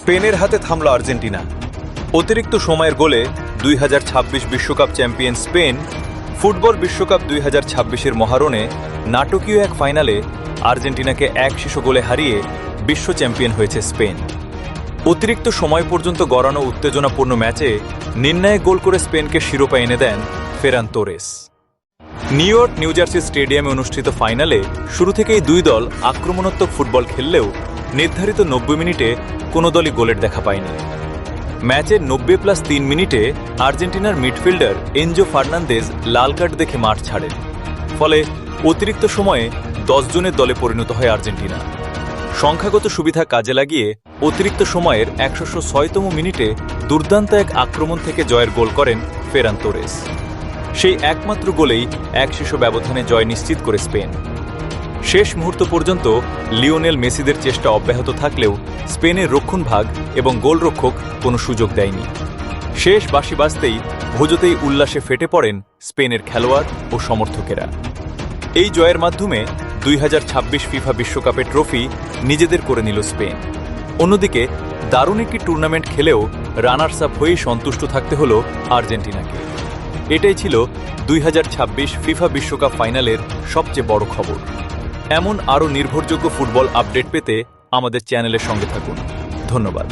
স্পেনের হাতে থামল আর্জেন্টিনা। অতিরিক্ত সময়ের গোলে 2026 বিশ্বকাপ চ্যাম্পিয়ন স্পেন ফুটবল বিশ্বকাপ 2026-এর মহারণে নাটকীয় এক ফাইনালে আর্জেন্টিনাকে 1-0 গোলে হারিয়ে বিশ্ব চ্যাম্পিয়ন হয়েছে স্পেন। অতিরিক্ত সময় পর্যন্ত গড়ানো উত্তেজনাপূর্ণ ম্যাচে নির্ণায়ক গোল করে স্পেনকে শিরোপা এনে দেন Ferran Torres. New York New Jersey স্টেডিয়ামে অনুষ্ঠিত ফাইনালে শুরু থেকেই দুই দল আক্রমণাত্মক ফুটবল খেললেও নির্ধারিত 90 মিনিটে কোনো দলই গোলের দেখা পায়নি। ম্যাচের 90+3 মিনিটে আর্জেন্টিনার মিডফিল্ডার এনজো ফার্নান্দেজ লাল কার্ড দেখে মাঠ ছাড়েন। ফলে অতিরিক্ত সময়ে 10 জনের দলে পরিণত হয় আর্জেন্টিনা। সংখ্যাগত সুবিধা কাজে লাগিয়ে অতিরিক্ত সময়ের 106তম মিনিটে দুর্দান্ত এক আক্রমণ থেকে জয়ের গোল করেন ফেরান তোরেস। সেই একমাত্র গোলেই 1-0 ব্যবধানে জয় নিশ্চিত করে স্পেন। শেষ মুহূর্ত পর্যন্ত লিওনেল মেসিদের চেষ্টা অব্যাহত থাকলেও স্পেনের রক্ষণভাগ এবং গোলরক্ষক কোনো সুযোগ দেয়নি। শেষ বাঁশি বাজতেই ভোজতেই উল্লাসে ফেটে পড়েন স্পেনের খেলোয়াড় ও সমর্থকেরা। এই জয়ের মাধ্যমে 2026 ফিফা বিশ্বকাপের ট্রফি নিজেদের করে নিল স্পেন। অন্যদিকে দারুণ একটি টুর্নামেন্ট খেলেও রানার্স আপ হয়েই সন্তুষ্ট থাকতে হলো আর্জেন্টিনাকে। এটাই ছিল 2026 ফিফা বিশ্বকাপ ফাইনালের সবচেয়ে বড় খবর। এমন আরও নির্ভরযোগ্য ফুটবল আপডেট পেতে আমাদের চ্যানেলের সঙ্গে থাকুন। ধন্যবাদ।